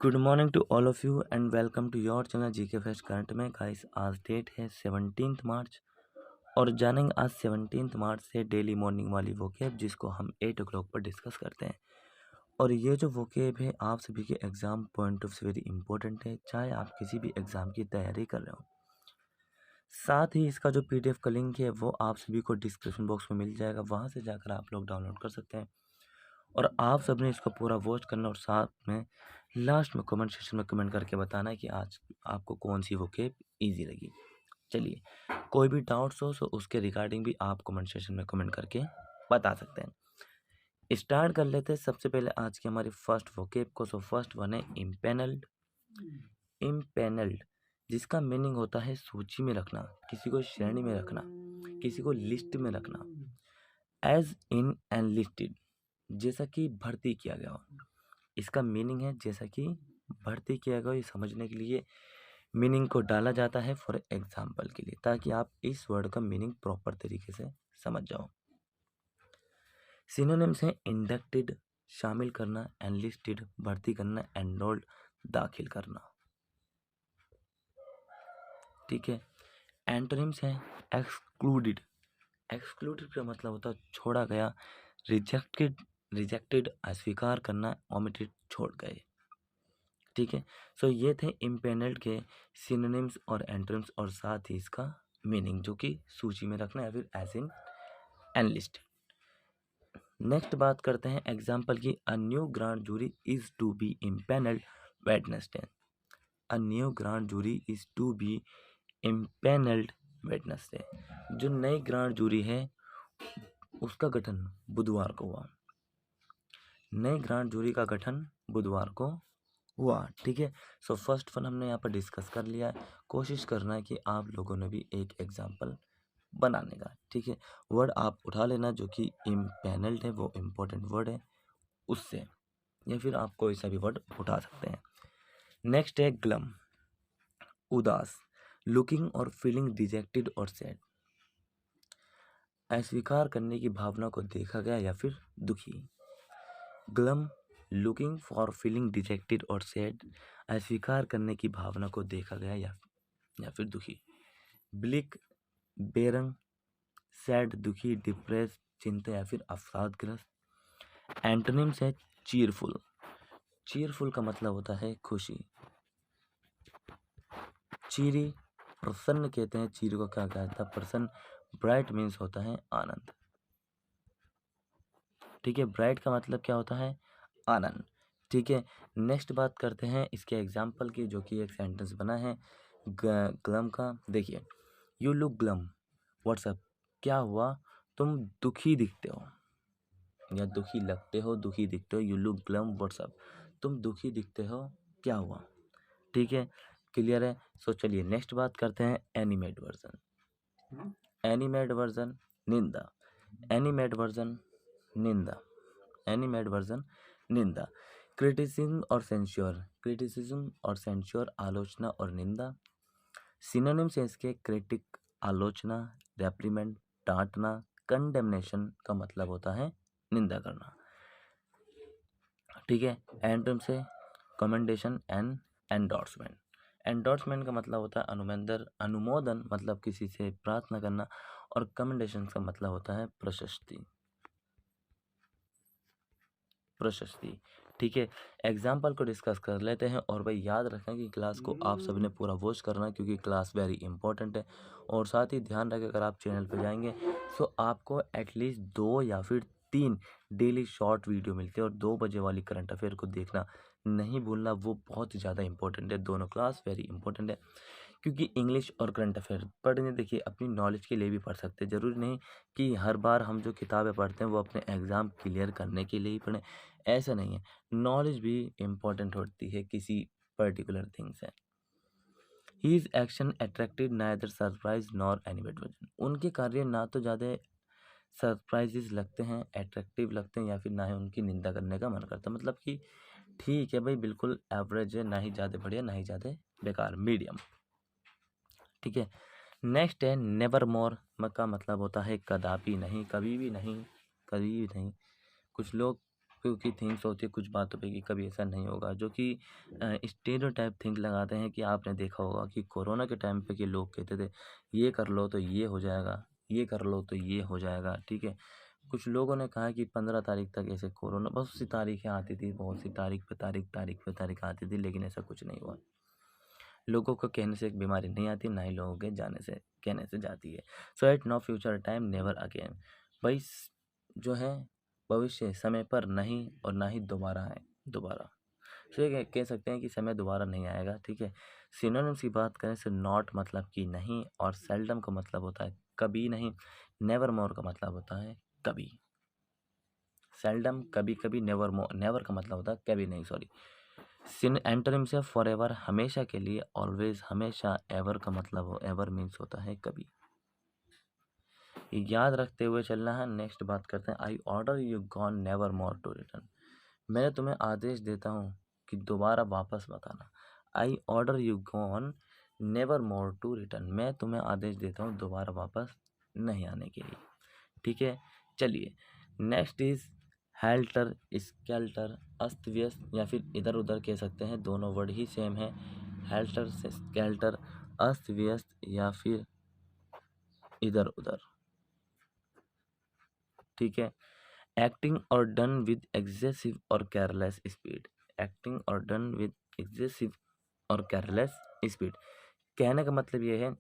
Good morning to all of you and welcome to your channel GK fest current में। Guys आज date है 17 मार्च और जानेंगे आज 17 मार्च से डेली मॉर्निंग वाली वोकेब जिसको हम 8 o'clock पर डिस्कस करते हैं। और ये जो वोकेब है आप सभी के एग्ज़ाम पॉइंट ऑफ से वेरी इंपॉर्टेंट है, चाहे आप किसी भी एग्ज़ाम की तैयारी कर रहे हो। साथ ही इसका जो PDF का लिंक है वो आप सभी को डिस्क्रिप्शन बॉक्स में मिल जाएगा, वहाँ से जाकर आप लोग डाउनलोड कर सकते हैं। और आप सबने इसको पूरा वॉच करना और साथ में लास्ट में कमेंट सेक्शन में कमेंट करके बताना है कि आज आपको कौन सी वोकेब इजी लगी। चलिए, कोई भी डाउट्स हो तो उसके रिगार्डिंग भी आप कमेंट सेक्शन में कमेंट करके बता सकते हैं। स्टार्ट कर लेते हैं सबसे पहले आज की हमारी फर्स्ट वोकेब को। सो फर्स्ट वन है इम्पेनल्ड। इम्पेनल्ड जिसका मीनिंग होता है सूची में रखना, किसी को श्रेणी में रखना, किसी को लिस्ट में रखना। एज इन एनलिस्टेड जैसा कि भर्ती किया गया हो, इसका मीनिंग है जैसा कि भर्ती किया गया हो। ये समझने के लिए मीनिंग को डाला जाता है फॉर एग्जाम्पल के लिए, ताकि आप इस वर्ड का मीनिंग प्रॉपर तरीके से समझ जाओ। सिनोनिम्स हैं इंडक्टेड शामिल करना, एनलिस्टेड भर्ती करना, एनरोल्ड दाखिल करना। ठीक है। एंटोनिम्स हैं एक्सक्लूडेड। एक्सक्लूडेड का मतलब होता है छोड़ा गया, रिजेक्टेड रिजेक्टेड अस्वीकार करना, ओमिटेड छोड़ गए। ठीक है। सो ये थे इम्पेनल्ड के सिनोनिम्स और एंटोनिम्स और साथ ही इसका मीनिंग, जो कि सूची में रखना या फिर एज इन एनलिस्ट। नेक्स्ट बात करते हैं एग्जाम्पल की। A new grand jury is to be impanelled Wednesday. A new grand jury is to be impanelled Wednesday. जो नई ग्रांड जूरी है उसका गठन बुधवार को हुआ। नई ग्रांड जूरी का गठन बुधवार को हुआ। ठीक है। सो फर्स्ट वन हमने यहाँ पर डिस्कस कर लिया है। कोशिश करना है कि आप लोगों ने भी एक एग्जाम्पल बनाने का। ठीक है। वर्ड आप उठा लेना जो कि इम्पेनल्ड है, वो इम्पोर्टेंट वर्ड है उससे, या फिर आप कोई सा भी वर्ड उठा सकते हैं। नेक्स्ट है ग्लम, उदास, लुकिंग और फीलिंग डिजेक्टेड और सैड। अस्वीकार करने की भावना को देखा गया या फिर दुखी। Glum, looking for feeling dejected और सैड, अस्वीकार करने की भावना को देखा गया या फिर दुखी। ब्लिक, बेरंग, सैड दुखी, डिप्रेस चिंता या फिर अवसादग्रस्त। एंटोनिम्स है चीरफुल। चीरफुल का मतलब होता है खुशी। चीरी, प्रसन्न कहते हैं। चीर को क्या कहता है? प्रसन्न। ब्राइट मीन्स होता है आनंद। ठीक है। ब्राइट का मतलब क्या होता है? आनंद। ठीक है। नेक्स्ट बात करते हैं इसके एग्जाम्पल की, जो कि एक सेंटेंस बना है ग्लम का। देखिए, यू लुक ग्लम व्हाट्सअप। क्या हुआ? तुम दुखी दिखते हो या दुखी लगते हो, दुखी दिखते हो। यू लुक ग्लम व्हाट्सअप, तुम दुखी दिखते हो, क्या हुआ? ठीक है। क्लियर है। सो चलिए नेक्स्ट बात करते हैं एनिमेट वर्जन। एनिमेट वर्जन निंदा। एनिमेट वर्जन निंदा। एनिमेट वर्जन निंदा। क्रिटिसिज्म और सेंश्योर। क्रिटिसिज्म और सेंश्योर आलोचना और निंदा। सिनोनिम्स है इसके क्रिटिक आलोचना, रेप्रीमेंट डांटना, कंडेमनेशन का मतलब होता है निंदा करना। ठीक है। एंटोनिम्स है कमेंडेशन एंड एंडोर्समेंट। एंडोर्समेंट का मतलब होता है अनुमोदन, मतलब किसी से प्रार्थना करना, और कमेंडेशन का मतलब होता है प्रशस्ति। प्रशस्ति। ठीक है। एग्जाम्पल को डिस्कस कर लेते हैं। और भाई याद रखें कि क्लास को आप सबने पूरा वॉच करना है, क्योंकि क्लास वेरी इंपॉर्टेंट है। और साथ ही ध्यान रखें, अगर आप चैनल पर जाएंगे तो आपको एटलीस्ट 2 या फिर 3 डेली शॉर्ट वीडियो मिलती है। और 2 बजे वाली करंट अफेयर को देखना नहीं भूलना, वो बहुत ही ज़्यादा इंपॉर्टेंट है। दोनों क्लास वेरी इंपॉर्टेंट है, क्योंकि इंग्लिश और करंट अफेयर पढ़ने, देखिए अपनी नॉलेज के लिए भी पढ़ सकते हैं। ज़रूरी नहीं कि हर बार हम जो किताबें पढ़ते हैं वो अपने एग्ज़ाम क्लियर करने के लिए ही पढ़ें, ऐसा नहीं है। नॉलेज भी इम्पॉर्टेंट होती है किसी पर्टिकुलर थिंग से। His action attracted neither surprise nor animated. उनके कार्य ना तो ज़्यादा सरप्राइजेस लगते हैं, अट्रैक्टिव लगते हैं, या फिर ना ही उनकी निंदा करने का मन करता। मतलब कि ठीक है भाई, बिल्कुल एवरेज है, ना ही ज़्यादा बढ़िया ना ही ज़्यादा बेकार, मीडियम। ठीक है। नेक्स्ट है नेवर मोर का मतलब होता है कदापि नहीं, कभी भी नहीं, कभी भी नहीं। कुछ लोग क्योंकि थिंक्स होती है कुछ बातों पे कि कभी ऐसा नहीं होगा, जो कि स्टेरियोटाइप थिंक लगाते हैं कि आपने देखा होगा कि कोरोना के टाइम पे कि लोग कहते थे ये कर लो तो ये हो जाएगा, ये कर लो तो ये हो जाएगा, ठीक है। कुछ लोगों ने कहा कि 15 तारीख तक ऐसे कोरोना, बहुत सी तारीखें आती थी, बहुत सी तारीख पे तारीख, तारीख पे तारीख आती थी, लेकिन ऐसा कुछ नहीं हुआ। लोगों को कहने से एक बीमारी नहीं आती, ना ही लोगों के जाने से कहने से जाती है। So at no future time never again. भाई जो है भविष्य समय पर नहीं और ना ही दोबारा है, दोबारा। सो ये कह सकते हैं कि समय दोबारा नहीं आएगा, ठीक है। सिनोनिम्स की बात करें तो नॉट मतलब कि नहीं, और सेल्डम का मतलब होता है कभी नहीं, नेवर मोर का मतलब होता है कभी। सेल्डम कभी कभी, नेवर मोर, नेवर का मतलब होता है कभी नहीं, सॉरी। एंटोनिम से फॉरएवर हमेशा के लिए, ऑलवेज हमेशा, एवर का मतलब हो, एवर मीन्स होता है कभी। याद रखते हुए चलना है। नेक्स्ट बात करते हैं, I order you gone never more to return. मैं तुम्हें आदेश देता हूँ कि दोबारा वापस मत आना। I order you gone never more to return. मैं तुम्हें आदेश देता हूँ दोबारा वापस नहीं आने के लिए, ठीक है। चलिए नेक्स्ट इज हेल्टर स्केल्टर, अस्त व्यस्त या फिर इधर उधर कह सकते हैं, दोनों वर्ड ही सेम है। हेल्टर से स्केल्टर, अस्त व्यस्त या फिर इधर उधर, ठीक है। एक्टिंग और डन विद एक्सेसिव और केयरलेस स्पीड। एक्टिंग और डन विद एक्सेसिव और केयरलेस स्पीड, कहने का मतलब यह है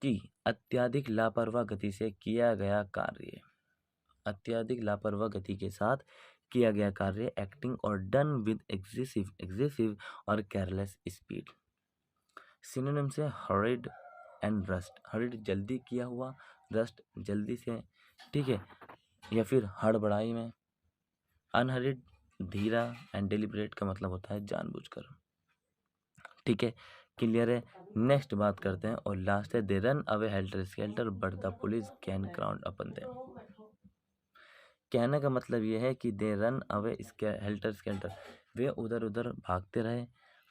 कि अत्यधिक लापरवाह गति से किया गया कार्य, अत्यधिक लापरवाह गति के साथ किया गया कार्य, एक्टिंग और डन विद एक्सेसिव, एक्सेसिव और केयरलेस स्पीड। सिनोनिम से हरिड एंड रस्ट। हरिड जल्दी किया हुआ, रस्ट जल्दी से, ठीक है, या फिर हड़बड़ाई में। अनहरिड धीरा एंड डेलिब्रेट का मतलब होता है जानबूझकर, ठीक है। क्लियर है। नेक्स्ट बात करते हैं और लास्ट है, they run away helter skelter but the police can crowd upon them. कहने का मतलब ये है कि they run away helter skelter, वे उधर उधर भागते रहे,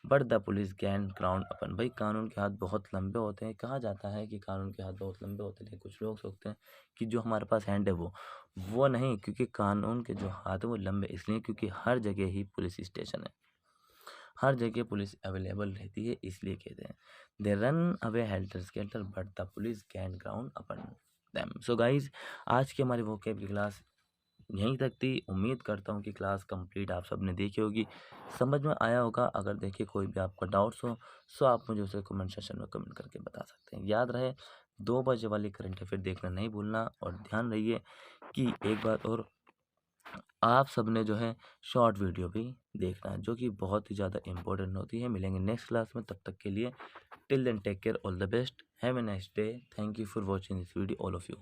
but the police can crown upon. भाई कानून के हाथ बहुत लंबे होते हैं, कहा जाता है कि कानून के हाथ बहुत लंबे होते हैं, कुछ लोग सोचते हैं कि जो हमारे पास हैंड है वो नहीं, क्योंकि कानून के जो हाथ है वो लंबे इसलिए क्योंकि हर जगह ही पुलिस स्टेशन है, हर जगह पुलिस अवेलेबल रहती है, इसलिए कहते हैं दे run away helter skelter but the police can crown upon them. So guys, आज की हमारी वोकैब की क्लास यहीं तक थी। उम्मीद करता हूँ कि क्लास कंप्लीट आप सबने देखी होगी, समझ में आया होगा। अगर देखिए कोई भी आपका डाउट्स हो सो आप मुझे उसे कमेंट सेक्शन में कमेंट करके बता सकते हैं। याद रहे 2 बजे वाली करंट अफेयर देखना नहीं भूलना, और ध्यान रहिए कि एक बात और, आप सब ने जो है शॉर्ट वीडियो भी देखना है, जो कि बहुत ही ज़्यादा इंपॉर्टेंट होती है। मिलेंगे नेक्स्ट क्लास में, तब तक के लिए till then take care, all the best, have a nice day, thank you for watching this video all of you.